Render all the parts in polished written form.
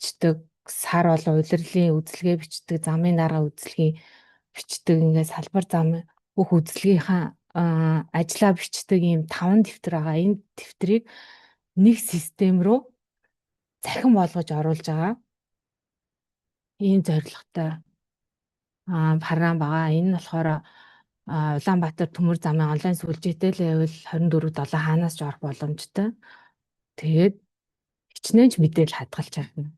бичдэг, сар болон улирлын үзэлгээ бичдэг, замын дарга үзэлгийг бичдэг, ингээд салбар зам бүх үзэлгийнхаа ажлаа бичдэг ийм 5 дэвтэр байгаа. Энэ дэвтрийг нэг систем рүү цахим болгож оруулж байгаа. Ийм зорилготой програм байгаа. Энэ нь болохоор Улаанбаатар Төмөр замын онлайн сүлжээтэй л байвал 24/7 хаанаас ч орох боломжтой. Тэгээд хичнээн ч мэдээлэл хадгалж чадна.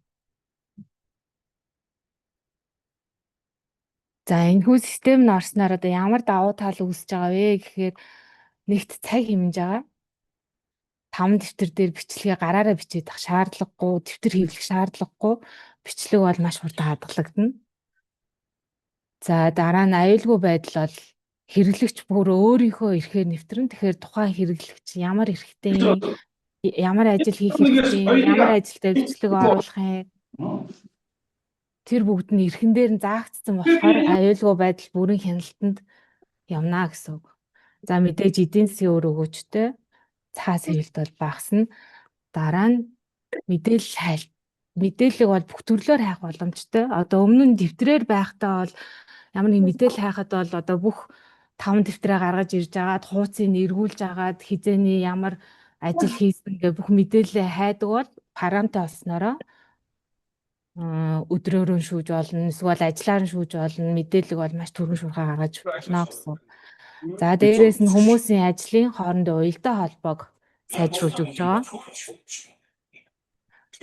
За энэ хүү систем нь орсноор одоо ямар давуу тал үүсэж байгаа вэ гэхээр нэгт цаг хэмнэж байгаа. 5 дэвтэр дээр бичлэгээ гараараа бичээд авах шаардлагагүй, дэвтэр хэвлэх шаардлагагүй, бичлэг бол маш хурдан хадгалагдана. За дараа нь аюулгүй байдал бол хэрэглэгч бүр өөрийнхөө эрхээр нэвтрэн. Тэгэхээр тухайн хэрэглэгч ямар эрхтэй, ямар ажил хийх хэрэгтэй, ямар ажилдаа бичлэг оруулах юм. Тэр бүгд нь эрхэн дээр нь заагдсан болохоор аюулгүй байдал бүрэн хяналтанд явна гэсэн үг. За мэдээж эдийн засгийн өр өгөөжтэй цаас хэвлэлт бол багасна. Дараа нь мэдээллийг бол бүх төрлөөр хайх боломжтой. Одоо өмнө нь дэвтрээр байхдаа бол ямар нэг мэдээлэл хайхад бол одоо бүх 5 дэвтрээ гаргаж ирж агаад хуудсыг эргүүлж агаад хизээний ямар ажил хийсэн гэх бүх мэдээлэлээ хайдаг бол програмтай болсноороо өдрөөр нь шүүж болно, эсвэл ажиллаар нь шүүж болно, мэдээлэл бол маш түргэн шуурхай гаргаж болно гэсэн. За дээрээс нь хүмүүсийн ажлын хоорондын уялдаа холбоог сайжруулж өгч байгаа.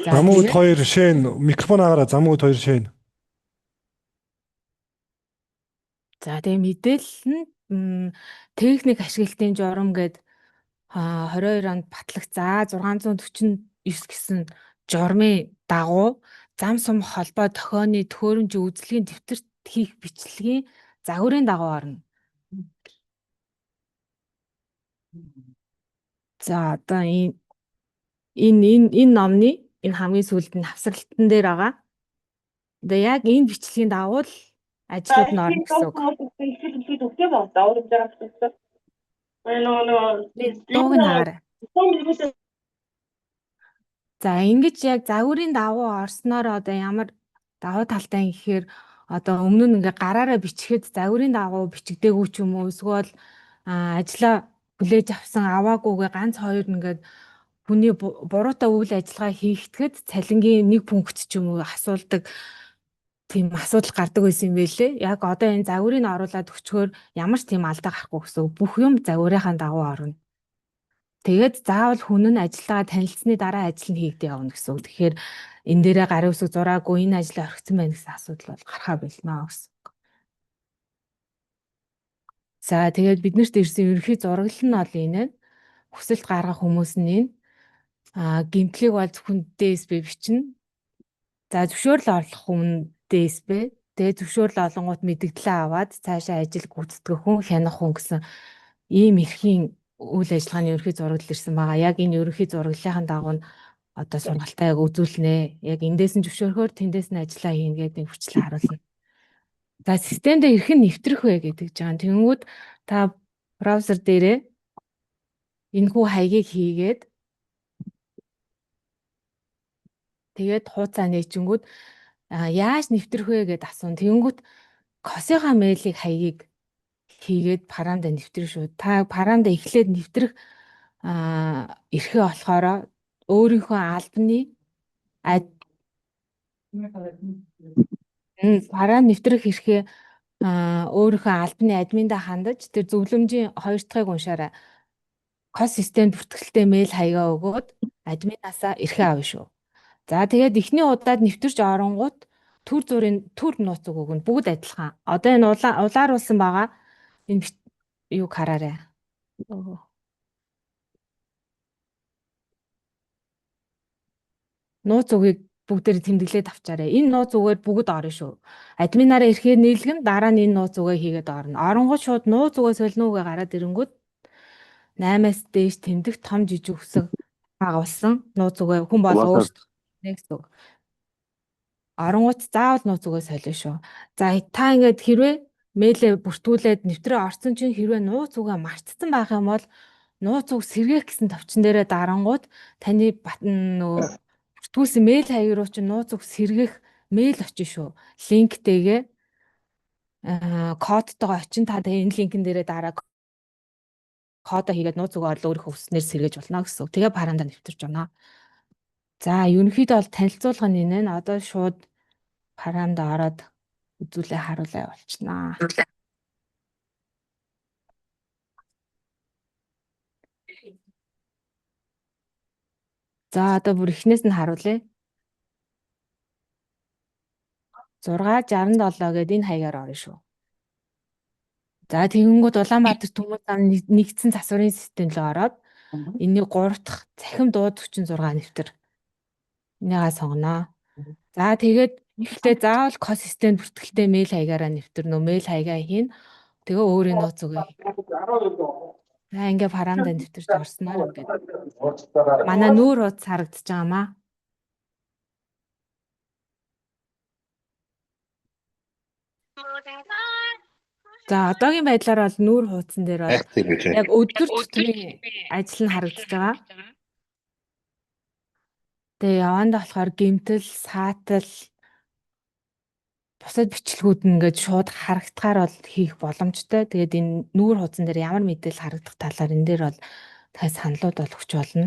Замууд 2 шин микрофон агараа замууд 2 шин. За тэгээ мэдээлэл нь техник ашиглалтын журам гээд 22 онд батлагдсан 649 гэсэн журмын дагуу зам сум холбоо тохионы төхөөрөмж үзлэгийн дэвтэрт хийх бичлэгийн загварын дагуу орно. За одоо энэ номны энэ хамгийн сүүлд нь хавсралтан дээр байгаа. Одоо яг энэ бичлэгийн дагуу л ажлууд нь орно гэсэн үг. За ингэж яг загварын дагуу орсноор одоо ямар давуу талтай гэхээр одоо өмнө нь ингээ гараараа бичихэд загварын дагуу бичигдээгүй ч юм уу, эсвэл ажлаа хүлээж авсан аваагүйгээ ганц хоёр ингээд хүний буруутай үйл ажиллагаа хийгдэхэд цалингийн нэг пункт ч юм уу асуудаг тийм асуудал гардаг байсан юм байлээ. Яг одоо энэ загварыг оруулаад өчгөр ямар ч тийм алдаа гарахгүй гэсэн бүх юм загварынхаа дагуу орно. Тэгээд заавал хүн нь ажиллагаа танилцсны дараа ажил нь хийгдэж явна гэсэн үг. Тэгэхээр энэ дээрээ гарын үсэг зураагүй энэ ажил орхисон байна гэсэн асуудал бол гарахаа болно гэсэн. За тэгээд биднэрт ирсэн ерөнхий зурагл нь бол энэ. Хүсэлт гаргах хүмүүс нь энэ. Гэмтлийг бол зөвхөн ДСБ бичнэ. За зөвшөөрөл орлох хүн ДСБ. Тэгээд зөвшөөрөл олонгууд мэдгдлээ аваад цаашаа ажил гүйцэтгэх хүн, хянах хүн гэсэн ийм эрхийн үйл ажиллагааны ерөнхий зурагл ирсэн байгаа. Яг энэ ерөнхий зураглалын дагуу нь одоо сургалтаа яг үзүүлнэ. Яг эндээс нь зөвшөөрөхөөр тэндээс нь ажиллаа хийнэ гэдэг хүчлээ харуулна. За системд хэрхэн нэвтрэх вэ гэдэг жаан. Тэнгүүд та браузер дээрээ энэхүү хаягийг хийгээд тэгээд хуудасаа нээчингүүд яаж нэвтрэх вэ гэдээ асуун. Тэнгүүд косынхаа мэйлийг хаягийг хийгээд програмд нэвтрэх шүү. Та програмд эхлээд нэвтрэх эрхээ болохоор өөрийнхөө албаны програм нэвтрэх эрхээ өөрийнхөө албаны админдаа хандаж тэр зөвлөмжийн 2 дахьыг уншаарай. Кос системд бүртгэлтэй мэйл хаягаа өгөөд админаасаа эрхээ авна шүү. За тэгээд эхний удаад нэвтэрч оронгууд төр нууц өгнө. Бүгд адилхан. Одоо энэ улааруулсан байгаа. Энэ юуг хараарай. Нууц үгийг бүгдээр тэмдэглээд авчаарай. Энэ нууц үгээр бүгд орно шүү. Админаараа эрхээр нийлгэн дараа нь энэ нууц үгээ хийгээд орно. Оронгууд шууд нууц үгээ солино үгээ гараад ирэнгүүт 8-аас дээш тэмдэх том жижиг үсэг агуулсан нууц үгээ хүн болго өөрсдөө гэсэн үг. Оронгууд заавал нууц үгээ солино шүү. За та ингээд хэрвээ мэйлээ бүртгүүлээд нэвтрээ орсон чинь хэрвээ нууц үгээ мартсан байх юм бол нууц үг сэргээх гэсэн товчон дээрээ дарангууд таны нөгөө Сэтгүүлсэн мэйл хаяг руу чи нууц үг сэргэх мэйл очно шүү. Линктэйгээ кодтойгоо очин та энэ линкэн дээрээ дараа кодоо хийгээд нууц үг орлоо өөрийнхөө хүснээр сэргээж болно гэсэн. Тэгээ паранда нэвтэрч байна. За ерөнхийдөө бол танилцуулга нь энэ. Одоо шууд паранда ороод үзүүлээ харуулаа явуулчихнаа. За одоо бүр эхнээс нь харуулъя. 667 гэдэг энэ хаягаар орно шүү. За тэгэнгүүт Улаанбаатар Төмөр зам нэгдсэн засварын систем рүү ороод энэний 3 дахь цахим дууд 46 нэвтэр. Энийгээ сонгоноо. За тэгээд ихтэй заавал ко системд бүртгэлтэй мэйл хаягаараа нэвтэрнө. Мэйл хаягаа хийн. Тэгээ өөрийн нууц үгээ. За ингээ паранда нэвтэрч орсноор ингээд. Манай нүүр хуудас харагдаж байгаамаа. За одоогийн байдлаар бол нүүр хуудсан дээр бол яг өдөр тутмын ажил нь харагдаж байгаа. Тэгээ яванда болохоор гэмтэл, саатал, бусад бичлэгүүд нь ингээд шууд харагдахаар бол хийх боломжтой. Тэгээд энэ нүүр хуудсан дээр ямар мэдээлэл харагдах талаар энэ дээр бол дахиад саналууд бол өгч болно.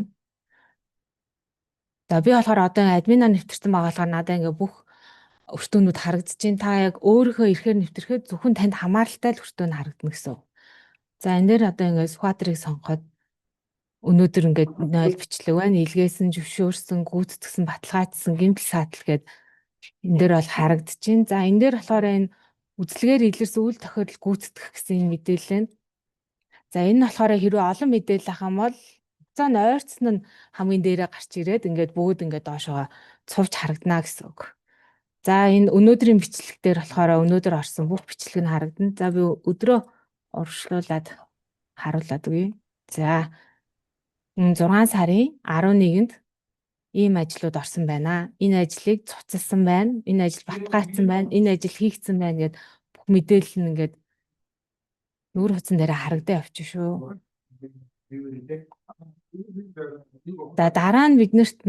За би болохоор одоо админаар нэвтэрсэн байгаа болохоор надад ингээд бүх өртөөнүүд харагдаж байна. Та яг өөрийнхөө ихээр нэвтрэхэд зөвхөн танд хамааралтай л өртөө нь харагдана гэсэн. За энэ дээр одоо ингээд Сүхбаатарыг сонгоход өнөөдөр ингээд 0 бичлэг байна. Илгээсэн, зөвшөөрсөн, гүйцэтгсэн, баталгаажсан, гэмтэл саатал гээд энэ дээр бол харагдаж байна. За энэ дээр болохоор энэ үзлэгээр илэрсэн үйл тохиолдол гүйцэтгэх гэсэн энэ мэдээлэл нь. За энэ нь болохоор хэрвээ олон мэдээлэл ах юм бол цаа нь ойрцсон нь хамгийн дээрээ гарч ирээд ингээд бүгд ингээд доошоо цувж харагдана гэсэн үг. За энэ өнөөдрийн бичлэг дээр болохоор өнөөдөр орсон бүх бичлэг нь харагдана. За би өдрөө урагшлуулад харуулад өгье. За 6 сарын 11-нд ийм ажлууд орсон байна. Энэ ажлыг цуцалсан байна. Энэ ажил баталгаажсан байна. Энэ ажил хийгдсэн байна гэд бүх мэдээлэл нь ингээд нүүр хуудсан дээр харагдаа явчих шүү. За дараа нь биднэрт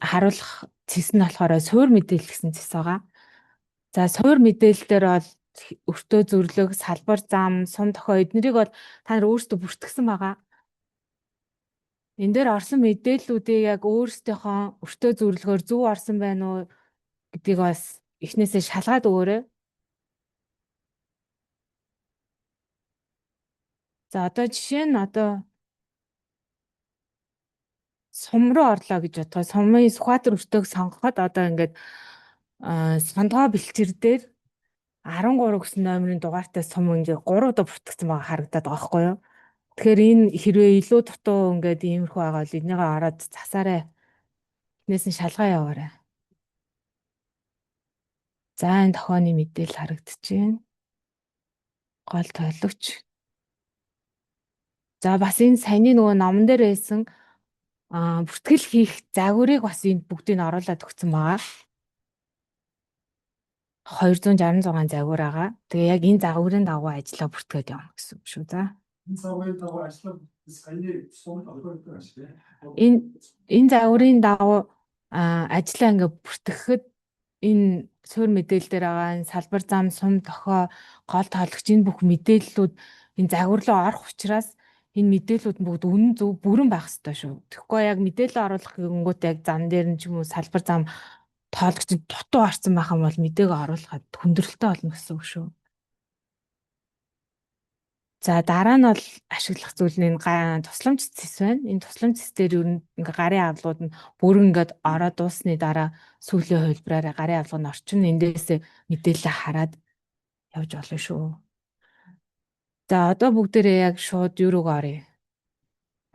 харуулах цэс нь болохоор суур мэдээлэл гэсэн цэс байгаа. За суур мэдээлэл дээр бол өртөө зөвлөг, салбар зам, сум тохио эднэрийг бол та нар өөрсдөө бүртгэсэн байгаа. Энэ дээр орсон мэдээллүүдийг яг өөрсдийнхөө өртөө зөвлөгөөр зөв орсон байна уу гэдгийг бас эхнээсээ шалгаад өгөөрэй. За одоо жишээ нь одоо сум руу орлоо гэж бодгоо. Сумын Сүхбаатар өртөөг сонгоход одоо ингээд сондгоо бэлчээр дээр 13 гэсэн номерын дугаартай сум ингээд 3 удаа бүртгэсэн байгаа харагдаад байгаа байхгүй юу? Тэгэхээр энэ хэрвээ илүү дутуу ингээд иймэрхүү байгаа бол энийгээ ороод засаарай. Эхнээс нь шалгаа яваарай. За энэ тохионы мэдээлэл харагдаж байна. Гол тойлогч. За бас энэ саяны нөгөө номон дээр байсан бүртгэл хийх загварыг бас энд бүгдийг нь оруулаад өгсөн байгаа. 266 загвар байгаа. Тэгээ яг энэ загварын дагуу ажиллаа бүртгээд явна гэсэн үг шүү. За. Энэ загварын дагуу ажиллаа саяны сум олгодог ашиг. Энэ загварын дагуу ажиллаа ингээ бүртгэхэд энэ суур мэдээлэл дээр байгаа энэ салбар зам, сум тохио, гол тоологч энэ бүх мэдээллүүд энэ загвар руу орох учраас энэ мэдээллүүд бүгд үнэн зөв бүрэн байх ёстой шүү. Тэгэхгүй яг мэдээлэл оруулах гингүүт яг зам дээр нь ч юм уу салбар зам тоологч дутуу орсон байх юм бол мэдээг оруулахад хүндрэлтэй болно гэсэн үг шүү. За дараа нь бол ашиглах зүйл нь энэ тусламж цэс байна. Энэ тусламж цэс дээр ер нь ингээ гарын авлагууд нь бүрэн ингээд ороод дуусны дараа сүүлийн хувилбараараа гарын авлага нь орчин эндээсээ мэдээлэл хараад явж болно шүү. За одоо бүгдээрээ яг шууд юу руу оръё.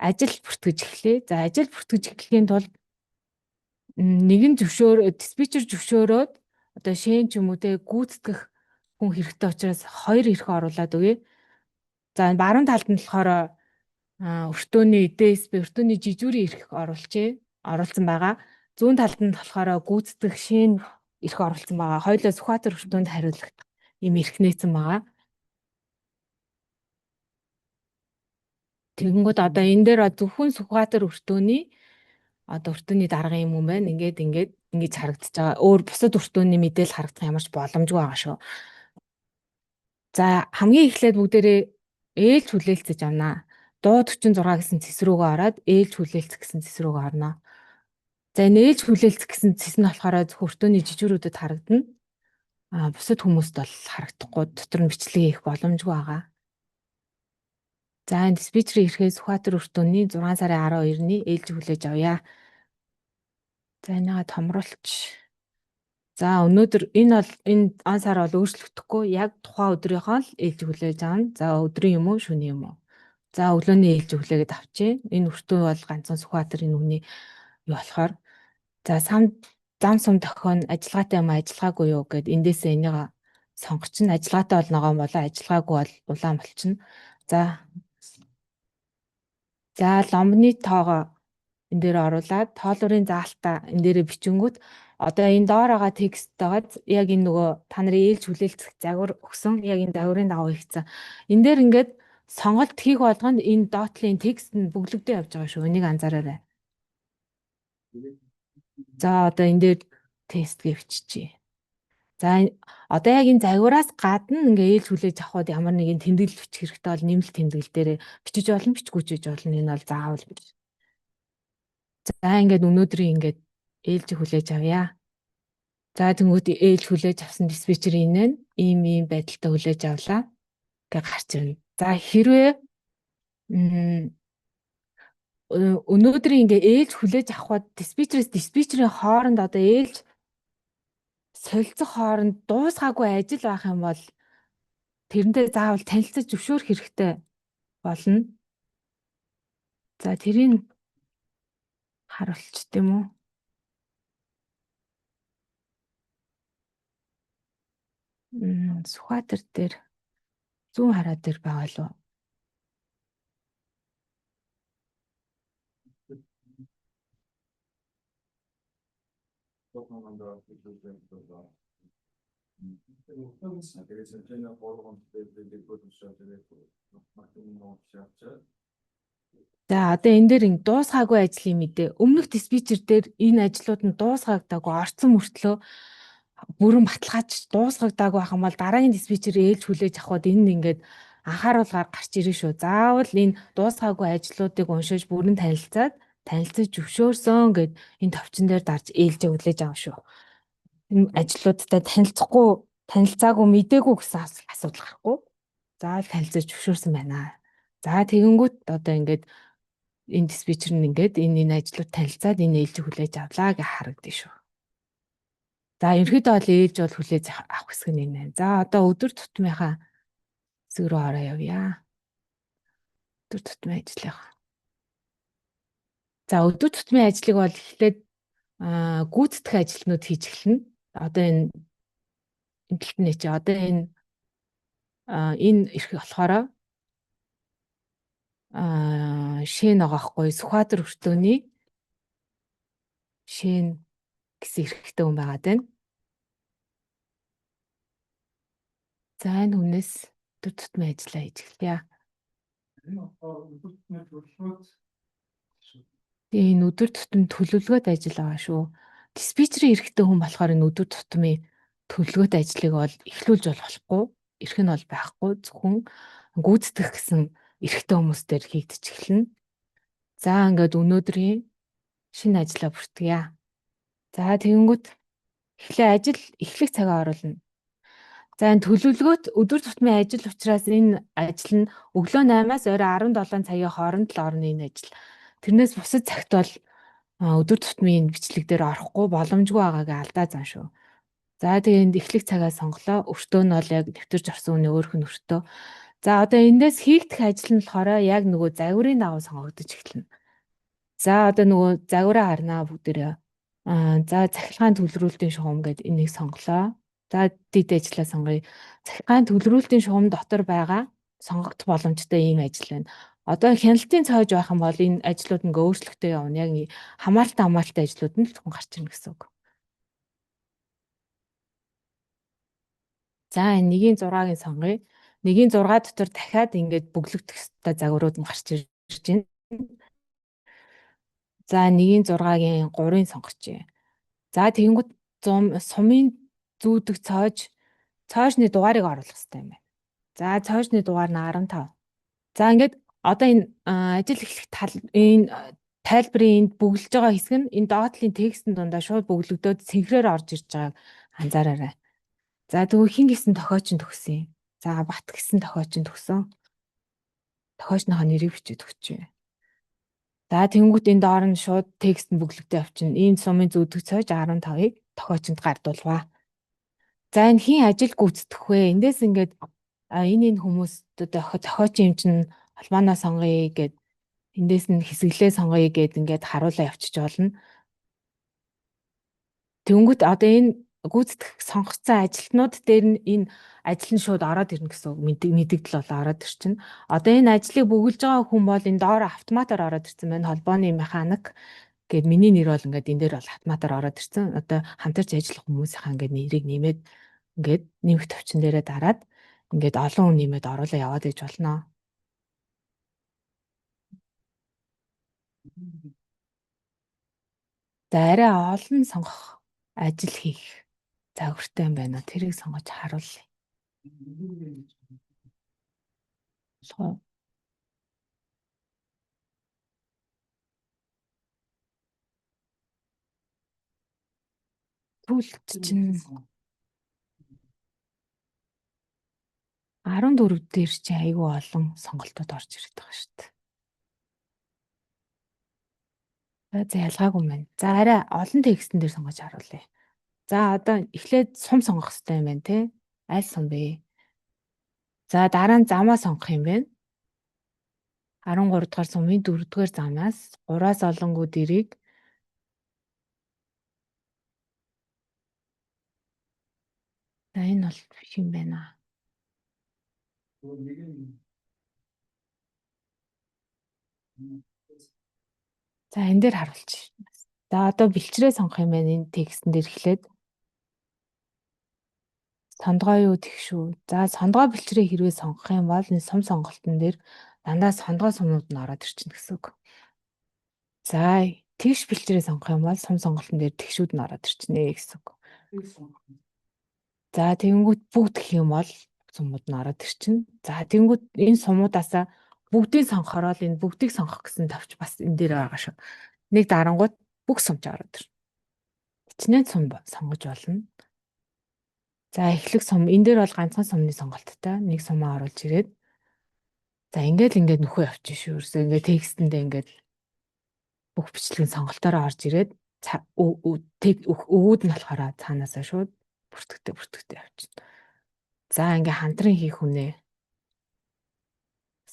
Ажил бүртгэж эхлэе. За ажил бүртгэж эхлэхийн тулд нэгэн диспетчер зөвшөөрөөд одоо шин ч юм уу те гүйцэтгэх хүн хэрэгтэй учраас 2 хэрэг оруулаад өгье. За баруун талд нь болохоор өртөөний ДСБ өртөөний жижүүрийн эрх оруулсан байгаа. Зүүн талд нь болохоор гүйцэтгэх шин эрх оруулсан байгаа. Хоёулаа Сүхбаатар өртөөнд хариулах ийм эрх нээсэн байгаа. Тэгэнгүүт одоо энэ дээр зөвхөн Сүхбаатар өртөөний одоо өртөөний дарга юм юм байна. Ингэж харагдаж байгаа. Өөр бусад өртөөний мэдээлэл харагдах ямарч боломжгүй байгаа шүү. За хамгийн эхлээд бүгдээрээ ээлж хүлээлцэж авнаа. Дууд 46 гэсэн цэс рүүгээ ороод ээлж хүлээлцэх гэсэн цэс рүүгээ орно. За энэ ээлж хүлээлцэх гэсэн цэс нь болохоор өртөөний жижигрүүдэд харагдана. Бусад хүмүүст бол харагдахгүй, дотор нь бичлэгээ хийх боломжгүй байгаа. За энэ диспетчерийн ирэхээс Сүхбаатар өртөөний 6 сарын 12-ны ээлж хүлээж авъя. За энийгээ томруулч. За өнөөдөр энэ он сар бол өөрчлөгдөхгүй. Яг тухайн өдрийнхөө л ээлж хүлээж авна. За өдрийн юм уу, шөнийн юм уу? За өглөөний ээлж хүлээгээд авчээ. Энэ өртөө бол ганцхан Сүхбаатар энэ хүний юу болохоор. За зам сум дохион ажиллагаатай юм ажиллагаагүй юу гэд эндээсээ энийг сонгочихно. Ажиллагаатай бол ногоон болоо, ажиллагаагүй бол улаан болчихно. За ломбны тоогоо энэ дээр оруулаад тоолуурын заалтаа энэ дээр бичингүүт одоо энэ доор байгаа тексттойгоо яг энэ нөгөө та нарын ээлж хүлээлцэх загвар өгсөн яг энэ загварын дагуу хийгдсэн. Энэ дээр ингээд сонголт хийх болгонд энэ доотлын текст нь бүглэгдээ явж байгаа шүү. Энийг анзаараарай. За одоо энэ дээр тест гэвччихье. За одоо яг энэ загвараас гадна ингээ ээлж хүлээж авахд ямар нэгэн тэмдэглэл бичих хэрэгтэй бол нэмэлт тэмдэглэл дээр бичиж болно, бичгүүчиж болно. Энэ бол заавал бич. За ингээд өнөөдрийн ингээд ээлж хүлээж авъя. За тэнгуут ээлж хүлээж авсан диспетчер ийм байдалтай хүлээж авлаа гэж гарч ирнэ. За хэрвээ өнөөдрийн ингээ ээлж хүлээж авахд диспетчерийн хооронд одоо ээлж солилцох хооронд дуусгаагүй ажил байх юм бол тэрнтэй заавал танилцаж зөвшөөрөх хэрэгтэй болно. За тэрийг харуулчих тийм үү? Сүхбаатар дээр зүүн хараа дээр байгаа л уу? За одоо энэ дээр дуусгаагүй ажлын мэдээ. Өмнөх диспетчер дээр энэ ажлууд нь дуусгагдаагүй орцсон мөртлөө бүрэн баталгааж дуусгагдаагүй байх юм бол дараагийн диспетчер ээлж хүлээж авахд энэ ингээд анхааруулгаар гарч ирнэ шүү. Заавал энэ дуусгаагүй ажлуудыг уншиж бүрэн танилцаж зөвшөөрсөн гэд энэ товчон дээр дарж ээлжээ хүлээж авах шүү. Энэ ажлуудтай танилцаагүй мдээгүй гэсэн асуудал гарахгүй. Заавал танилцаж зөвшөөрсөн байна. За тэгэнгүүт одоо ингээд энэ диспетчер нь ингээд энэ ажлууд танилцаад энэ ээлжийг хүлээж авлаа гэж харагдана шүү. За ерөнхийдөө бол ээлж бол хүлээж авах хэсэг нь энэ. За одоо өдөр тутмынхаа хэсэг рүү ороо явъя. Өдөр тутмын ажлынхаа. За өдөр тутмын ажлыг бол эхлээд гүйцэтгэх ажилтнууд хийж эхэлнэ. Одоо энэ талбарны чи одоо энэ ирэх болохоор шин ногоохгүй Сүхбаатар өртөөний шин гэсэн эрхтэй хүн байгаад байна. За энэ хүнээс өдөр тутмын ажиллаа хийж эхэлье. Энэ өдөр тутмын төлөвлөгөөт ажил байгаа шүү. Диспетчерийн эрхтэй хүн болохоор энэ өдөр тутмын төлөвлөгөөт ажлыг бол эхлүүлж болохгүй. Эрх нь бол байхгүй. Зөвхөн гүйцэтгэх гэсэн эрхтэй хүмүүстээр хийгдэж эхэлнэ. За ингээд өнөөдрийн шинэ ажлаа бүртгэе. За тэгэнгүүт эхлэх цагаа оруулна. За энэ төлөвлөгөөт өдөр тутмын ажил учраас энэ ажил нь өглөө 8-аас орой 17 цагийн хооронд л орно энэ ажил. Тэрнээс бусад цагт бол өдөр тутмын бичлэг дээр орохгүй боломжгүй байгаагаа алдаа зан шүү. За тэгээ энд эхлэх цагаа сонголоо. Өртөө нь бол яг нэвтэрч орсон үний өөрх нь өртөө. За одоо эндээс хийгдэх ажил нь болохоор яг нөгөө загварын дагуу сонгогдож эхэлнэ. За одоо нөгөө загвараа харнаа бүгдээрээ. За цахилгаан төлрүүлтийн шугам гэдэг энийг сонголоо. За дэд ажлаа сонгоё. Цахилгаан төлрүүлтийн шугам дотор байгаа сонгогдох боломжтой ийм ажил байна. Одоо хяналтын цоож байх юм бол энэ ажлууд ингээ өөрчлөлтөө явна. Яг хамааралтай ажлууд нь л зөвхөн гарч ирнэ гэсэн үг. За энэ 1-6-гийн сонгоё. 1-6 дотор дахиад ингээд бүглэгдэх ёстой загварууд нь гарч ирж байна. За 1-6-гийн 3-ын сонгоч. За тэгэнгүүт сумын зүүдэг цоошны дугаарыг оруулах хэрэгтэй юм байна. За цоошны дугаар нь 15. За ингээд одоо энэ ажил эхлэх энэ тайлбарын энд бүглэж байгаа хэсэг нь энэ доотлын текстийн дундаа шууд бүглэгдөөд цэнхрээр орж ирж байгааг анзаараарай. За тэгвэл хин гэсэн тохиоч нь төгсөн. За Бат гэсэн тохиоч нь төгсөн. Тохиочныхоо нэрийг бичиж өгчээ. За тэнгуут энэ доор нь шууд текст нь бүглэгдээ авчина. Энэ сумын зүүдэг цоож 15-ыг тохиочонд гардуулваа. За энэ хин ажил гүйцэтгэх вэ? Эндээс ингээд энэ хүмүүс тохиочийн юм чинь холбооно сонгоё гэд эндээс нь хэсэглээ сонгоё гэд ингээд харуулаа явчих болно. Тэнгүүт одоо энэ гүйцэтгэх сонгогдсон ажилтнууд дээр нь энэ ажил нь шууд ороод ирнэ гэсэн үг мэдэгдэл бол ороод ирчин. Одоо энэ ажлыг бүгэлж байгаа хүн бол энэ доор автоматар ороод ирсэн байна. Холбооны механик гэд миний нэр бол ингээд энэ дээр бол автоматар ороод ирсэн. Одоо хамтарч ажиллах хүмүүсийнхаа ингээд нэрийг нэмээд ингээд нэмэх төвчин дээрээ дараад ингээд олон хүн нэмээд оруулаа яваад иж болно. За арай олон сонгох ажил хийх загвартай юм байна. Тэрийг сонгож харуулъя. Түлт чинь 14 дээр чи айгүй олон сонголтууд орж ирээд байгаа шүү дээ. За ялгаагүй юм байна. За арай олон текстэн дээр сонгож харуулъя. За одоо эхлээд сум сонгох хэрэгтэй юм байна те. Аль сум бэ? За дараа нь замаа сонгох юм байна. 13 дугаар сумын 4 дугаар замаас 3-аас олонгүй дэрийг за энэ бол биш юм байна. За энэ дээр харуулчих. За одоо бэлчрээ сонгох юм байна энэ текстэн дээр эхлээд. Сондгоо юу тэгшүү. За сондгоо бэлчрээ хэрвээ сонгох юм бол энэ сум сонголтын дээр дандаа сондгоо сумнууд нь ороод ирчихнэ гэсэн үг. За тэгш бэлчрээ сонгох юм бол сум сонголтын дээр тэгшүүд нь ороод ирчихнэ гэсэн үг. За тэгэнгүүт бүгд гэх юм бол сумууд нь ороод ирчихнэ. За тэгэнгүүт энэ сумуудаасаа бүгдийг сонгохоор л энэ бүгдийг сонгох гэсэн товч бас энэ дээр байгаа шүү. Нэг дарангууд бүх сумч ороод ирнэ. Хичнээн сум сонгож болно. За эхлэх сум энэ дээр бол ганцхан сумны сонголттой нэг сумаа оруулж ирээд за ингээд нөхөө явчих шүү. Ерөөсөө ингээд текстэндээ ингээд бүх бичлэгийн сонголтоороо орж ирээд өвгүүд нь болохоор цаанаасаа шууд бүртгэдэг явчихна. За ингээд хамтран хийх хүнээ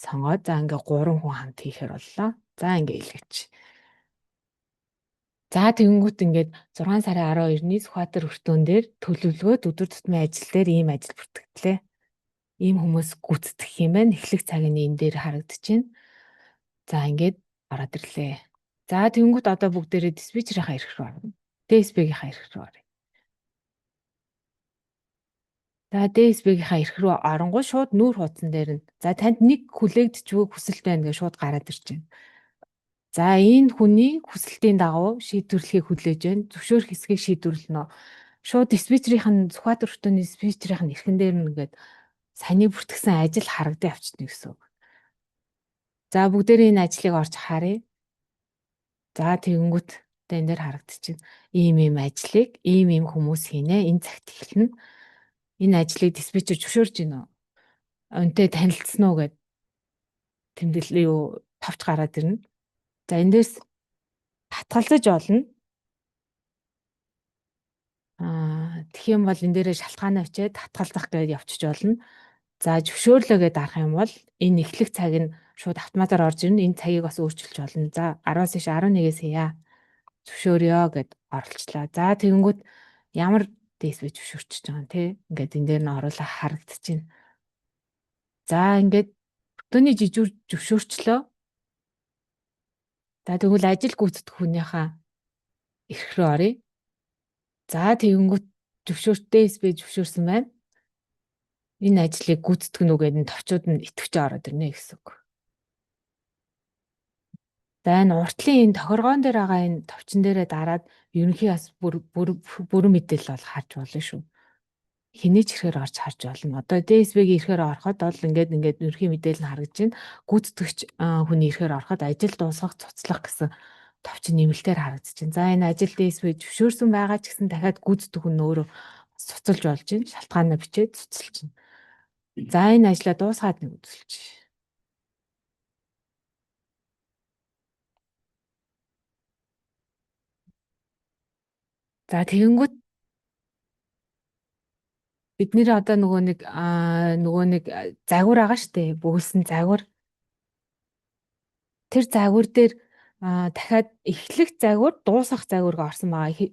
сонгоод за ингээд 3 хүн хамт хийхээр боллоо. За ингээд илгээч. За тэгэнгүүт ингээд 6 сарын 12-ны Сүхбаатар өртөөн дээр төлөвлөгөөт өдөр тутмын ажил дээр ийм ажил бүртгэлээ. Ийм хүмүүс гүйцэтгэх юм байна. Эхлэх цаг нь энэ дээр харагдчихээн. За ингээд ороод ирлээ. За тэгэнгүүт одоо бүгдээрээ диспетчерийнхаа эрх рүү орно. ДСБ-гийнхаа эрх рүү оръё. За ДСБ-гийнхаа эрх рүү оронгоо шууд нүүр хуудсан дээр нь за танд нэг хүлээгдчихвээ хүсэлт байна гэж шууд гараад ирж байна. За энэ хүний хүсэлтийн дагуу шийдвэрлэхийг хүлээж байна. Зөвшөөрөх хэсгийг шийдвэрлэнэ. Шууд диспетчерийн Сүхбаатар өртөөний диспетчерийн эрхэн дээр нь ингээд саяны бүртгэсэн ажил харагдаж авчна гэсэн үг. За бүгдээрээ энэ ажлыг орж харъя. За тэгэнгүүт энэ дээр харагдчихэв. Ийм ажлыг ийм хүмүүс хийнэ. Энэ цагт эхэлнэ. Энэ ажлыг диспетчер зөвшөөрж гинэ. Önтэй танилцсан уу гэд тэмдэглэл юу тавч гараад ирнэ. За эндээс татгалзаж болно. Тэгэх юм бол энэ дээрээ шалтгаан авчиад татгалзах гэж явчих болно. За зөвшөөрлөө гэдээ дарах юм бол энэ эхлэх цаг нь шууд автоматар орж ирнэ. Энэ цагийг бас өөрчилж болно. За 10-аас ийш 11-ээс хийя. Зөвшөөрё гэд оруулчлаа. За тэгэнгүүт ямар дэсвэ зөвшөөрч байгаа юм те. Ингээд энэ дээр нь оруулаа харагдчихэв. За ингээд өртөөний жижүүр зөвшөөрчлөө. За тэгвэл ажил гүйцэтгэх хүнийхээ эрх рүү оръё. За тэгэнгүүт ДСБ зөвшөөрсөн байна. Энэ ажлыг гүйцэтгэх нүгээд нь товчууд нь итгэвч ороод ирнэ гэсэн үг. За энэ уртлын энэ тохиргоон дээр байгаа энэ товчон дээрээ дараад ерөнхий бас бүрэн мэдээлэл бол харж болно шүү. Хэний ч ихээр орж харж болно. Одоо ДСБ-гийн ихээр ороход бол ингээд ерөнхий мэдээлэл нь харагдаж байна. Гүйцэтгэгч хүний ихээр ороход ажил дуусгах, цуцлах гэсэн товчон нэмэлтээр харагдаж байна. За энэ ажил ДСБ зөвшөөрсөн байгаа ч гэсэн дахиад гүйцэтгэх хүн өөрөө цуцалж болж байна. Шалтгаанаа бичээд цуцалж байна. За энэ ажлаа дуусгаад нэг үзүүлж. За тэгэнгүүт бид нэр одоо нөгөө нэг загвар байгаа штэ, бөглсөн загвар. Тэр загвар дээр дахиад эхлэх загвар, дуусгах загварга орсон байгаа.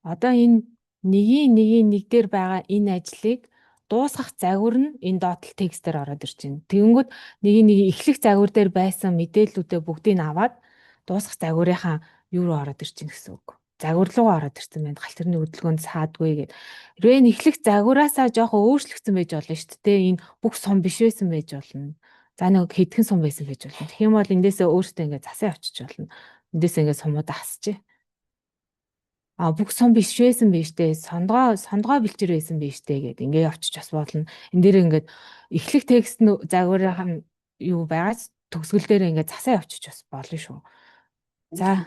Одоо энэ нэгийн нэг дээр байгаа энэ ажлыг дуусгах загвар нь энэ доотлол текстээр ороод ирж байна. Тэгэнгүүт нэг эхлэх загвар дээр байсан мэдээллүүдээ бүгдийг нь аваад дуусгах загварынхаа юу руу ороод ирж байна гэсэн үг. Загвар руу ороод ирсэн байна. Гал тэрний хөдөлгөөнд саадгүй гэд. Хэрвээ энэ эхлэх загвараасаа жоохон өөрчлөгдсөн байж болно шүү дээ. Энэ бүх сум биш байсан байж болно. За нэг хэдхэн сум байсан байж болно. Тэгэх юм бол эндээсээ өөртөө ингээд засаа авчиж болно. Эндээсээ ингээд сумуудаа хасчих. Бүх сум биш байсан биз дээ. Сондгоо бэлчээр байсан биз дээ гэд ингээд явчих бас болно. Энэ дээр ингээд эхлэх текст нь загварын юу байгаас төгсгөл дээр ингээд засаа явчих бас болно шүү. За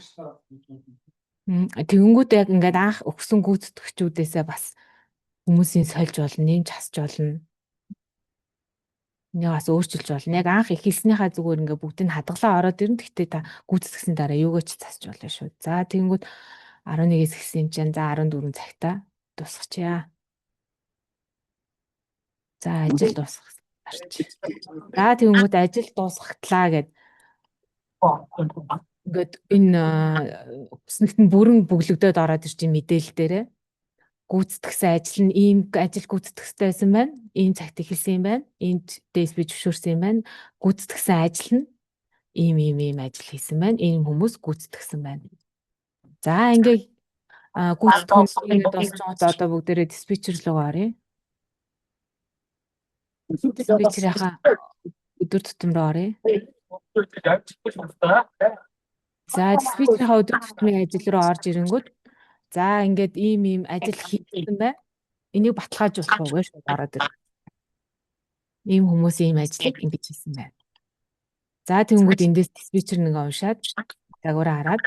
тэгэнгүүт яг ингээд анх өгсөн гүйцэтгэгчүүдээсээ бас хүмүүсийн сольж болно, нэмж хасч болно. Нэг бас өөрчилж болно. Яг анх эхэлснийхаа зүгээр ингээд бүгдийг нь хадгалаа ороод ирнэ. Гэхдээ та гүйцэтгсэн дараа юугаа ч засч болно шүү. За тэгэнгүүт 11-ээс эхэлсэн юм чинь за 14 цагтаа дуусчихъя. За ажил дуусгах. За тэгэнгүүт ажил дуусгахтлаа гэд ингээд энэ өснөлт нь бүрэн бөглөгдөд ороод ирж байгаа мэдээлэл дээрээ гүйцэтгсэн ажил нь ийм ажил гүйцэтгэхтэй байсан байна. Ийм цагт эхэлсэн юм байна. Энд дэс би зөвшөөрсөн юм байна. Гүйцэтгэсэн ажил нь ийм ажил хийсэн байна. Ийм хүмүүс гүйцэтгэсэн байна. За ингээ гүйцэтгэх хүмүүс дуусч байгаа одоо бүгдээрээ диспетчер руу оръё. Диспетчерийнхаа өдөр тутамд оръё. За диспетчерийнхаа өдөр тутмын ажил руу орж ирэнгүүт за ингээд ийм ажил хийсэн байна. Энийг баталгаажуулах уу гэж ороод ир. Ийм хүмүүс ийм ажлыг ингэж хийсэн байна. За тэгэнгүүт эндээс диспетчер нэг уншаад загвараа хараад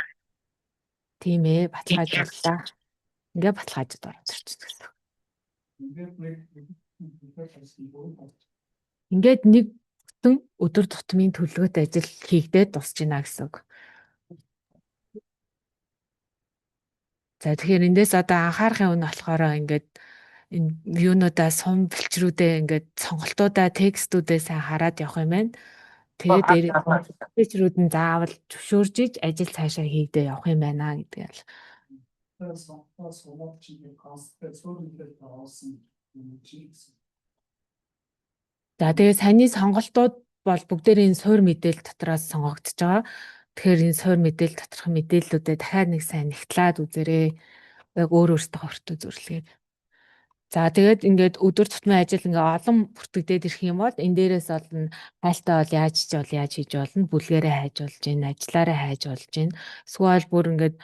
тийм ээ баталгаажууллаа. Ингээ баталгаажид ороод ирчихсэн гэсэн. Ингээд нэг бүтэн өдөр тутмын төлөвлөгөөт ажил хийгдээд дуусж байна гэсэн үг. За тэгэхээр эндээс одоо анхаарахын үн болохоор ингээд энэ юунуудаа сум бэлчрүүдээ ингээд сонголтуудаа текстүүдээ сайн хараад явах юм байна. Тэгээд дээрээ нь заавал зөвшөөрж иж ажил цаашаа хийгдээ явах юм байна гэдгийг л. За тэгээд саний сонголтууд бол бүгдээр энэ суур мэдээлэл дотроос сонгогдож байгаа. Тэгэхээр энэ суур мэдээлэл доторх мэдээллүүдээ дахиад нэг сайн нэгтлээд үзээрэй. Яг өөртөө хортой зүрлэгээд. За тэгээд ингээд өдөр тутмын ажил ингээ олон бүртгэгдээд ирэх юм бол энэ дээрээс олно хайлтаа бол яаж хийж болно, бүлгээрээ хайж болж гин, ажиллаараа хайж болж гин. Эсвэл бүр ингээд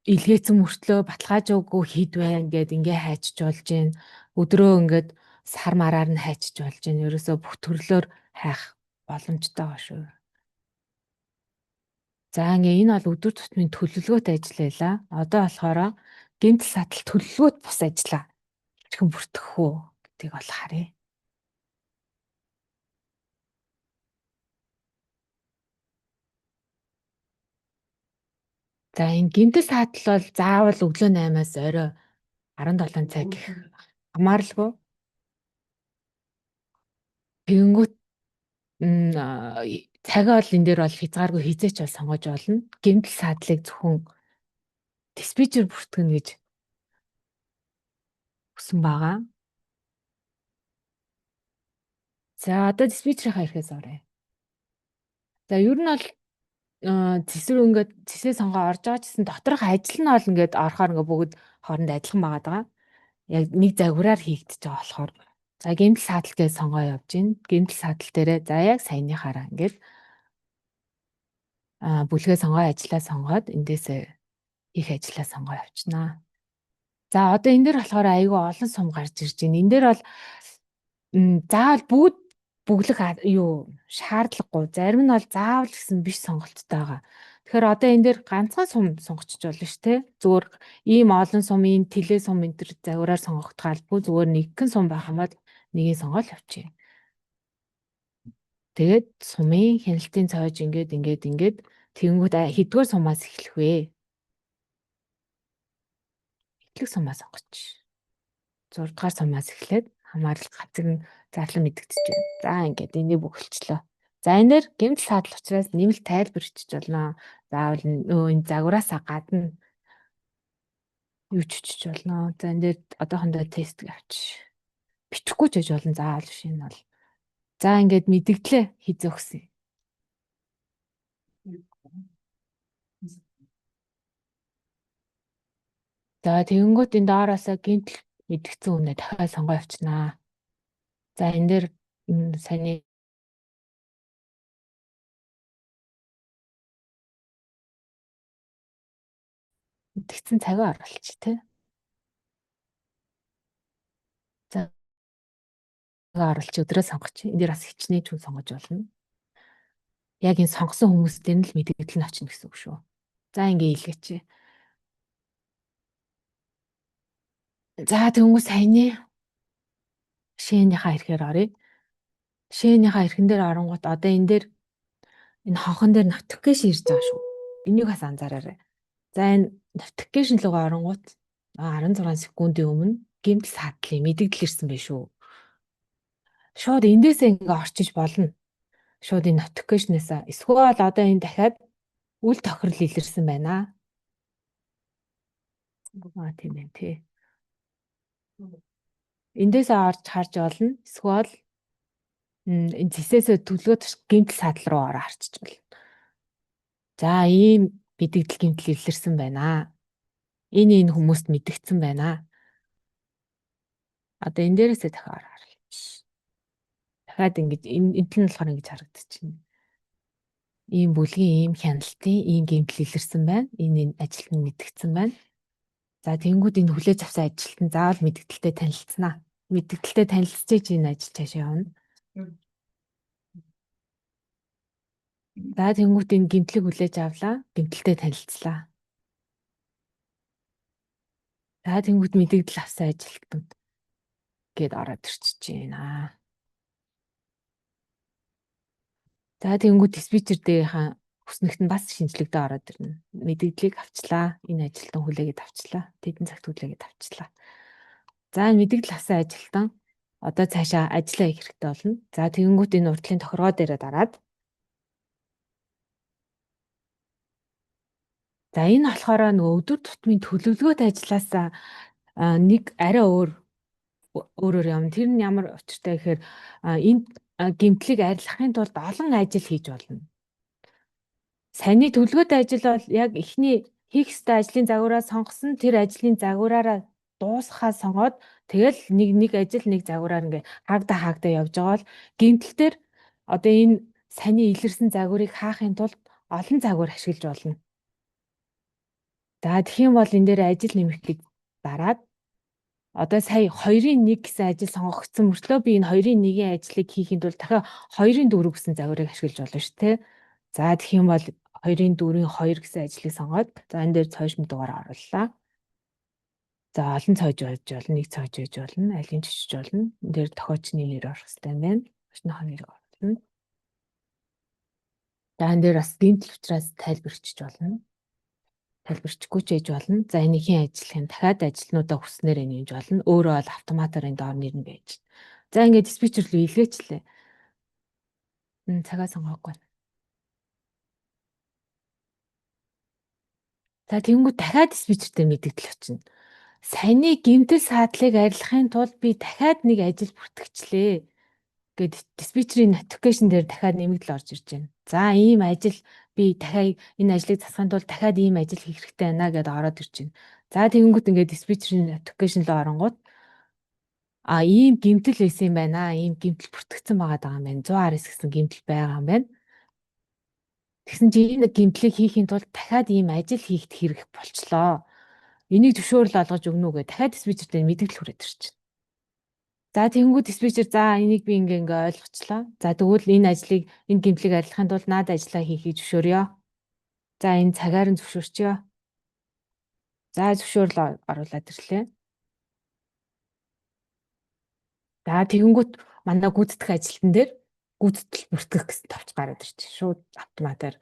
илгээсэн мөртлөө баталгаажаагүй хийдвэ ингээд ингээ хайчж болж гин. Өдрөө ингээд сар мараар нь хайчж болж гин. Ерөөсөө бүх төрлөөр хайх боломжтой байгаа шүү. За ингээ энэ бол өдөр тутмын төлөвлөгөөт ажил байлаа. Одоо болохоор гэмтэл сатал төлөвлөгөөт бус ажиллаа. Хэн бүртгэх үү гэдгийг бол харъя. За энэ гэмтэл сатал бол заавал өглөө 8-аас орой 17 цаг гэх хамааралгүй. Тэгэнгүүт цагаа бол энэ дээр бол хязгааргүй хизээч бол сонгож болно. Гэмтэл садлыг зөвхөн диспетчер бүртгэнэ гэж хүсэн байгаа. За одоо диспетчерийнхаа ирэхээс оръё. За ер нь бол цэсрүү ингээд цэсээ сонгоо орж байгаа гэсэн доторх ажил нь бол ингээд орохоор ингээд бүгд хооронд адилхан байгаа. Яг нэг загвараар хийгдэж байгаа болохоор. За гэмтэл саатал гэж сонгоо явж гин. Гэмтэл саатал дээрээ за яг саяныхаараа ингээд бүлгээ сонгоо, ажлаа сонгоод эндээсээ их ажлаа сонгоо явчихнаа. За одоо энэ дээр болохоор айгүй олон сум гарч ирж байна. Энэ дээр бол заавал бүглэх юу шаардлагагүй. Зарим нь бол заавал гэсэн биш сонголттой байгаа. Тэгэхээр одоо энэ дээр ганцхан сум сонгочих болно шүү дээ. Зүгээр ийм олон сумын тэлээ сум энэ төр загвараар сонгох талбгүй зүгээр нэгэн сум байх юм бол нэгийг сонгоод явчих. Тэгээд сумын хяналтын цоож ингээд тэгэнгүүт хэдгээр сумаас эхлэх вэ? Эхлэх сумаас сонгоч. 6 дугаар сумаас эхлээд хамаарал гацэг нь зарлан мэдэгдэж байна. За ингээд энийг бүгэлчлээ. За энэ дээр гэмтэл саадал учраас нэмэлт тайлбар бичиж болно. Заавал энэ загвараасаа гадна юу ч бичиж болно. За энэ дээр одоохондоо тест авч бичихгүй ч гэж болно. Заавал биш энэ бол. За ингээд мэдэгдлээ хизөөхсөн. За тэгэнгүүт энэ доороосоо гэмтэл мэдгдсэн үнэ дахиад сонгоо явчихнаа. За энэ дээр саний мэдгдсэн цагаа оруулчих тий. За оруулчих өдрөө сонгочих. Энд дээр бас хичнээн ч сонгож болно. Яг энэ сонгосон хүмүүстээр нь л мэдгдэл нь очно гэсэн үг шүү. За ингээ илгээч. За тэгэнгүүт саяны шээнийхаа ирэхээр оръё. Шээнийхаа ирхэн дээр оронгууд одоо энэ дээр энэ хонхон дээр notification ирж байгаа шүү. Энийг бас анзаараарай. За энэ notification руу оронгууд 16 секундын өмнө гэмтэл саадлын мэдэгдэл ирсэн байх шүү. Шууд эндээсээ ингээ орчиж болно. Шууд энэ notification-аас эсвэл одоо энэ дахиад үл тохирол илэрсэн байна. Тийм байна тий. Эндээсээ орж харж болно. Эсвэл энэ зэсээсээ төлгөөд гэмтэл саадал руу ороо харчиж болно. За ийм мэдэгдэл гэмтэл илэрсэн байна. Энэ хүмүүст мэдэгдсэн байна. Одоо энэ дээрээсээ дахиад харах. Дахиад ингэж энэ нь болохоор ингэж харагдчихна. Ийм бүлгийн ийм хяналтын ийм гэмтэл илэрсэн байна. Энэ ажилтнаа мэдэгдсэн байна. За тэнгууд энэ хүлээж авсан ажилтан заавал мэдэгдэлтэй танилцсанаа. Мэдэгдэлтэй танилцчихж энэ ажил цаашаа явна. За тэнгууд энэ гэмтлийг хүлээж авлаа. Гэмтэлтэй танилцлаа. За тэнгууд мэдэгдэл авсан ажилтан гээд ороод ирчихэж байна. За тэнгууд диспетчер дээрийнхаа хүснэгт нь бас шинжлэгдээ ороод ирнэ. Мэдэгдлийг авчлаа. Энэ ажилтан хүлээгээд авчлаа. Тэдэн цагт хүлээгээд авчлаа. За энэ мэдэгдэл авсан ажилтан одоо цаашаа ажиллаа хийх хэрэгтэй болно. За тэгэнгүүт энэ урдлын тохиргоо дээрээ дараад. За энэ болохоор нөгөө өдөр тутмын төлөвлөгөөт ажилласаа нэг арай өөрөөр юм. Тэр нь ямар учиртай гэхээр энэ гэмтлийг арилгахын тулд олон ажил хийж болно. Саяны төлөвлөгөөт ажил бол яг эхний хийх ёстой ажлын загвараа сонгосон тэр ажлын загвараараа дуусхаа сонгоод тэгэл нэг ажил нэг загвараар ингээ хаагдаа явж байгаа бол гэмтэл дээр одоо энэ саяны илэрсэн загварыг хаахын тулд олон загвар ашиглаж болно. За тэгэх юм бол энэ дээр ажил нэмэхийг дараад одоо сая 2-1 гэсэн ажил сонгогдсон мөртлөө би энэ 2-1-ийн ажлыг хийхэд бол дахиад 2-4 гэсэн загварыг ашиглаж болно шүү дээ. За тэгэх юм бол 2-4-2 гэсэн ажлыг сонгоод за энэ дээр цоошин дугаар орууллаа. За олон цоож байж болно, нэг цоож байж болно, алийг чичиж болно. Энэ дээр тохиолчны нэр орох хэрэгтэй юм байна. Очныхоо нэрийг оруулна. За энэ дээр бас гэмтэл учраас тайлбарчиж болно. Тайлбарчгүй ч ээж болно. За энийхээ ажлын дахиад ажилтнуудаа хүснээр нэмж болно. Өөрөө бол автоматар энэ доор нэр нь байж. За ингээд диспетчер рүү илгээчлээ. Цагаа сонгоогүй. За тэгэнгүүт дахиад диспетчертэй мэдэгдэл очино. Саяны гэмтэл саадлыг арилгахын тулд би дахиад нэг ажил бүртгэгчлээ гэд диспетчерийн notification дээр дахиад нэмэгдэл орж ирж байна. За ийм ажил би дахиад энэ ажлыг засахын тулд дахиад ийм ажил хийх хэрэгтэй байна гэдээ ороод ирж байна. За тэгэнгүүт ингээд диспетчерийн notification руу оронгууд ийм гэмтэл байсан юм байна. Ийм гэмтэл бүртгэгдсэн байгаа юм байна. 119 гэсэн гэмтэл байгаа юм байна. Тэгсэн чи энэ гэмтлийг хийхин тулд дахиад ийм ажил хийх хэрэг болчлоо. Энийг зөвшөөрөл олгож өгнө үгээ дахиад диспетчертэй мэдгэл хүрээд ирчихсэн. За тэгэнгүүт диспетчер за энийг би ингээ ойлгочлаа. За тэгвэл энэ ажлыг энэ гэмтлийг арилгахын тулд наад ажиллаа хийхийг зөвшөөрье. За энэ цагаар нь зөвшөөрчье. За зөвшөөрөл оруулаад ирлээ. За тэгэнгүүт манай гүйцэтгэх ажилтан дээр гүйцэтгэл бүртгэх гэсэн товч гараад ирчих. Шууд автоматар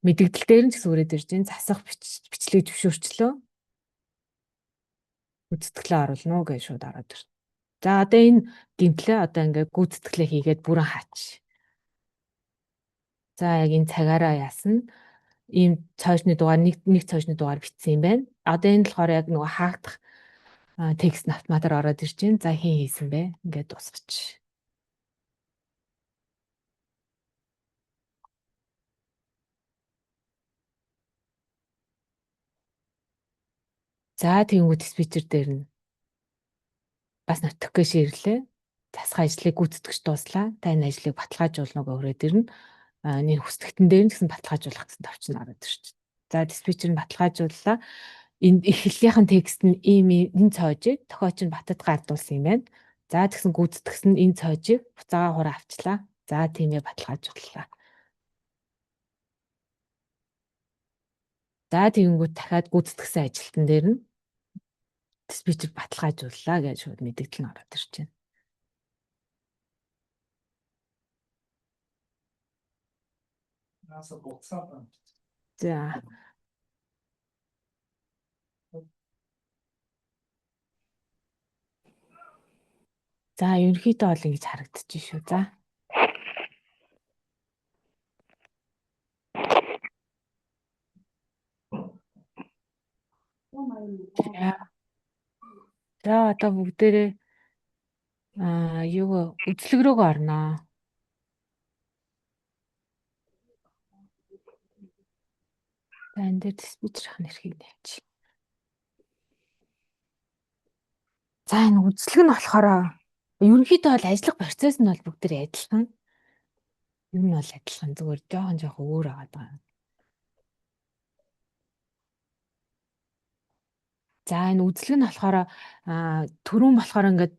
мэдгдэл дээр нь ч гэсэн үрээд ирж байна. Засах бичлэгийг зөвшөөрчлөө. Гүйцэтгэлээ оруулна уу гэж шууд ороод ирж. За одоо энэ гэмтлээ одоо ингээ гүйцэтгэлээ хийгээд бүрэн хаач. За яг энэ цагаараа яасан. Ийм цоошны дугаар нэг цоошны дугаар бичсэн юм байна. Одоо энэ болохоор яг нөгөө хаагдах текст нь автоматар ороод ирж байна. За хин хийсэн бэ? Ингээд дуусгач. За тэгэнгүүт диспетчер дээр нь бас notification ирлээ. Засах ажлыг гүйцэтгэж дууслаа. Та энэ ажлыг баталгаажуулна уу гэх ирнэ. Нэг хүсдэгтэн дээр нь гэсэн баталгаажуулах гэсэн товч нь ороод ирж. За диспетчер нь баталгаажууллаа. Энд эхлэлийнхэн текст нь ийм энэ цоожийг тохиоч нь батад гардуулсан юм байна. За тэгсэн гүйцэтгсэн энэ цоожийг буцаага хураа авчлаа. За тиймээ баталгаажууллаа. За тэгэнгүүт дахиад гүйцэтгсэн ажилтан дээр нь диспетчер баталгаажууллаа гэж шууд мэдээлэл нь ороод ирж байна. За. За ерөнхийдөө бол ингэж харагдчих шүү. За. За одоо бүгдээрээ юу үзлэг рүүгээ орноо. За энэ дээр диспетчер хан эрхийг нээч. За энэ үзлэг нь болохоор ерөнхийдөө бол ажиллах процесс нь бол бүгдээрээ адилхан. Юм нь бол адилхан, зүгээр жоохон өөр байгаа. За энэ үзлэг нь болохоор түрүүн болохоор ингээд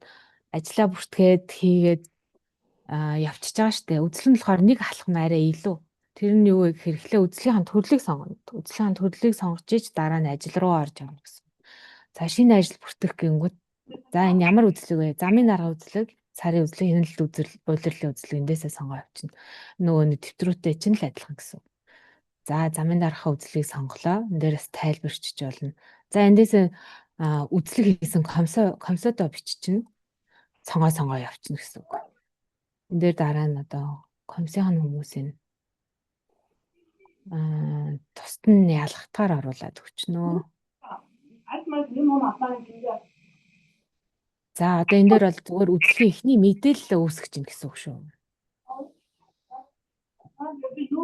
ажиллаа бүртгээд хийгээд явчихж байгаа штэ. Үзлэг нь болохоор нэг алхам арай илүү. Тэр нь юу вэ гэхээр эхлээ үзлэгийн төрлийг сонгоно. Үзлэгийн төрлийг сонгож ич дараа нь ажил руу орж явна гэсэн. За шинэ ажил бүртгэх гингүүд. За энэ ямар үзлэг вэ? Замын дарга үзлэг, сарын үзлэг, хяналт үзлэг, улирлын үзлэг эндээсээ сонгоо явчихна. Нөгөө нэг төвтрүүтэй чинь л адилхан гэсэн. За замын дарга үзлэгийг сонголоо. Энд дээрээс тайлбарчиж болно. За эндээсээ үзлэг хийсэн комсодо биччихнэ. Сонгоо явчихна гэсэн үг. Энд дээр дараа нь одоо комиссийн хүмүүсийн тусад нь ялгахтаар оруулаад өгчнөө. За одоо энэ дээр бол зүгээр үзлэгийн эхний мэдээлэл үүсгэж гин гэсэн үг шүү.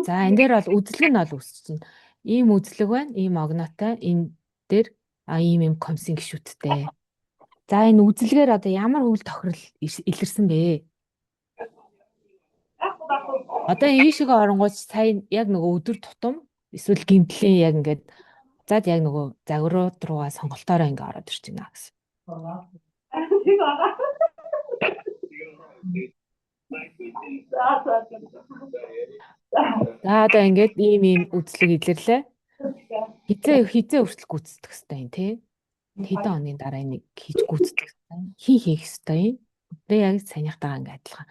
За энэ дээр бол үзлэг нь бол үүсэж байна. Ийм үзлэг байна, ийм огнотой, энэ дээр ийм комиссийн гишүүдтэй. За энэ үзлэгээр одоо ямар үйл тохирол илэрсэн бэ? Одоо ийшээ оронгууд сая яг нөгөө өдөр тутам эсвэл гимтлийн яг ингээд зад яг нөгөө загварууд руугаа сонголтоороо ингээд ороод ирж байна гэсэн. За одоо ингээд ийм үзлэг илэрлээ. Хизээ хүртэл гүйцэтгэх хэрэгтэй юм тий. Хэдэн оны дараа энийг хийж гүйцэтгэх хэрэгтэй. Хийх хэрэгтэй юм. Би яг санийхтайгаа ингээд адилхан.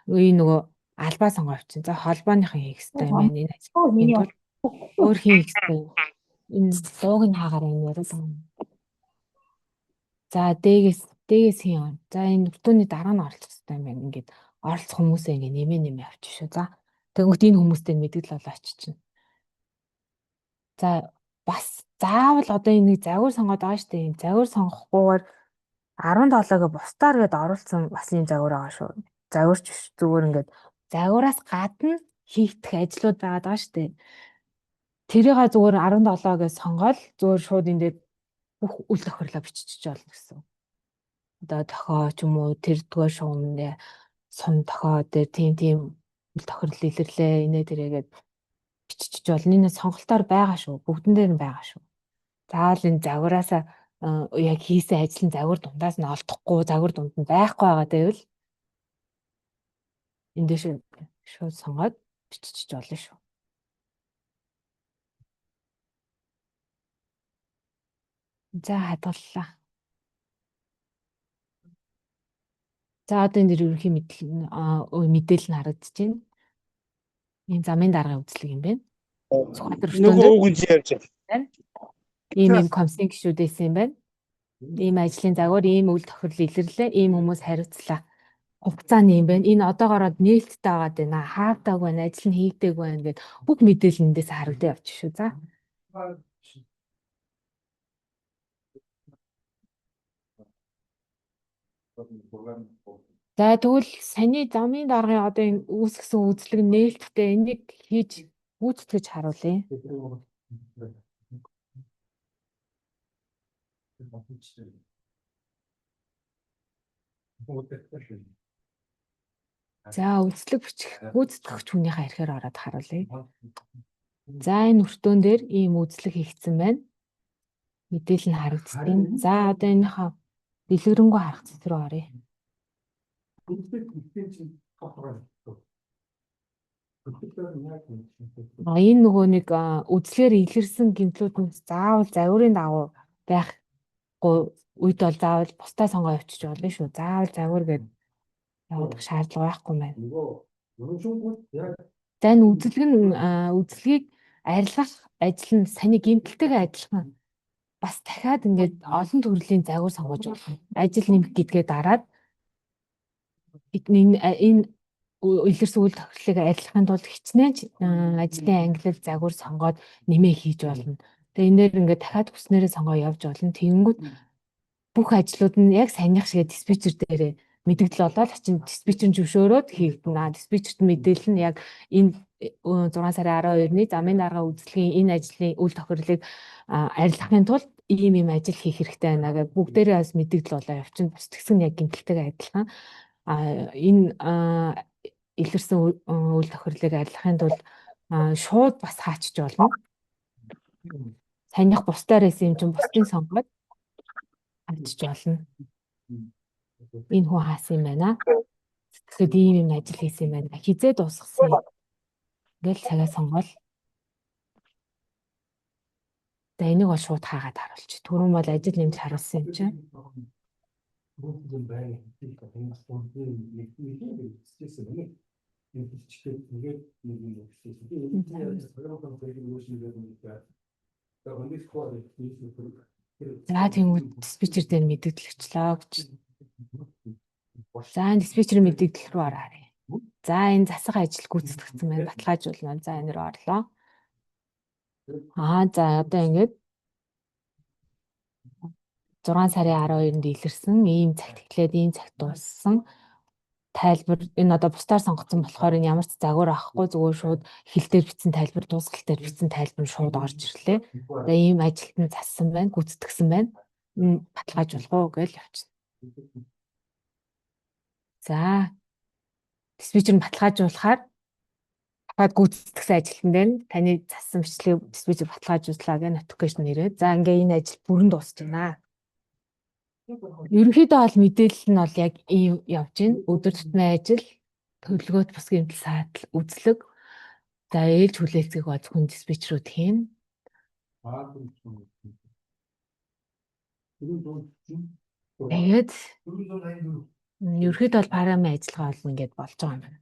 Энэ нөгөө албаа сонгоо авчин. За холбооныхан хийх хэрэгтэй юм байна. Энэ ажил тул өөр хийх хэрэгтэй. Энэ дууг нь хаагаараа энэ яриад байна. За дээс хийн. За энэ нүртөний дараа нь оролцох хэрэгтэй юм байна. Ингээд оролцох хүмүүсээ ингээд нэмээ авчих шүү. За тэгвэл энэ хүмүүстэй мэдээлэл олоо очиж. За бас заавал одоо энэ загвар сонгоод байгаа шүү дээ. Загвар сонгохгүйгээр 17-г бусдаар гээд оруулсан бас энэ загвар байгаа шүү. Загварч биш зүгээр ингээд загвараас гадна хийгдэх ажлууд байгаа шүү дээ. Тэрийг зүгээр 17-г сонгоод зүгээр шууд энэ дээр бүх үйл тохирлоо бичиж болно гэсэн. Одоо тохоо ч юм уу тэр дгээр шугамд сум тохоо дээр тийм үл тохирол илэрлээ инээ тэрээгээд бичиж болно. Энэ сонголтоор байгаа шүү. Бүгдэн дээр нь байгаа шүү. Заавал энэ загвараасаа яг хийсэн ажлын загвар дундаас нь олдохгүй, загвар дунд нь байхгүй байгаа гэвэл энэ дэш шууд сонгоод бичиж болно шүү. За хадгаллаа. За одоо энэ дэр ерөнхий мэдээлэл нь харагдаж байна. Энэ замын даргын үзлэг юм байна. Нөгөө үг нь ярьж байна. Ийм комсын гишүүдээс юм байна. Ийм ажлын загвар, ийм үйл тохирол илэрлээ, ийм хүмүүс хариуцлаа. Хугацааны юм байна. Энэ одоогоороо нээлттэй байгаад байна. Хаадаг байна, ажил нь хийгдэг байна гэд бүх мэдээлэл эндээс харагдаж явчих шүү. За. За тэгвэл саяны замын даргын одоо энэ үүсгэсэн үйлчлэг нээлттэй энийг хийж гүйцэтгэж харуулъя. За үйлчлэг бичих гүйцэтгэгч хүнийхээ эрхээр ороод харуулъя. За энэ өртөөн дээр ийм үйлчлэг хийгдсэн байна. Мэдээлэл нь харагдсан. За одоо энийхээ дэлгэрэнгүй харах цэц рүү оръё. Энэ нөгөө нэг үзлэгээр илэрсэн гэмтлүүд нь заавал загварын дагуу байхгүй үед бол заавал бусдаа сонгоо явчих болно шүү. Заавал загвар гэдэг явуулах шаардлага байхгүй байна. За энэ үзлэгийг арилгах ажил нь саяны гэмтэлтэйгээ адилхан. Бас дахиад ингээд олон төрлийн загвар сонгож болно. Ажил нэмэх гэдгээ дараад энэ илэрсэн үйл тохиолыг арилгахын тулд хичнээн ажлын ангилал загвар сонгоод нэмээ хийж болно. Тэгээ энэ дээр ингээд дахиад хүснээрээ сонгоо явж болно. Тэгэнгүүт бүх ажлууд нь яг саяных шиг диспетчер дээрээ мэдээлэл болоод ачин диспетчер зөвшөөрөөд хийгдэнэ. Диспетчерт мэдээлэл нь яг энэ 6 сарын 12-ны замын дарга үйлчлэгийн энэ ажлын үйл тохиолыг арилгахын тулд ийм ажил хийх хэрэгтэй байна гэж бүгдээрээ бас мэдээлэл болоо явчихна. Бас тэгсэн яг гэмтэлтэйгээ адилхан. Энэ илэрсэн үйл тохиолыг арилгахын тулд шууд бас хаачиж болно. Саяных бусдаар байсан юм чинь бусдын сонгоод хаачиж болно. Энэ хүн хаасан юм байна. Тэгэхэд ийм ажил хийсэн юм байна. Хизээ дуусгасан юм. Ингээл цагаа сонгоод. За энийг бол шууд хаагаад харуулчих. Түрүүн бол ажил нэмж харуулсан юм чинь. За тэгвэл диспетчер дээр мэдээлэл өчлөө гэж. За энэ диспетчерийн мэдээлэл рүү оръё. За энэ засах ажил гүйцэтгэгдсэн байна. Баталгаажуулна. За энэ рүү орлоо. За одоо ингээд 6 сарын 12-нд илэрсэн ийм цагт эхлээд ийм цагт дууссан тайлбар энэ одоо бусдаар сонгогдсон болохоор энэ ямар ч загвар авахгүй зүгээр шууд хэл дээр бичсэн тайлбар, дуусгал дээр бичсэн тайлбар шууд орж ирлээ. Тэгээ ийм ажилд нь зассан байна, гүйцэтгсэн байна. Баталгаажуулах уу гэж явчихна. За диспетчер нь баталгаажуулахаар дахиад гүйцэтгсэн ажилтан дээр таны зассан бичлэгийг диспетчер баталгаажууллаа гэх notification ирээд за ингээ энэ ажил бүрэн дуусж байна. Ерөнхийдөө бол мэдээлэл нь бол яг ийм явж байна. Өдөр тутмын ажил, төлөвлөгөөт бус гэмтэл саатал, үзлэг. За ээлж хүлээлцгийг бол хүн диспетчерүүд хийн. Тэгээд ерөнхийдөө бол парами ажиллагаа бол ингээд болж байгаа юм байна.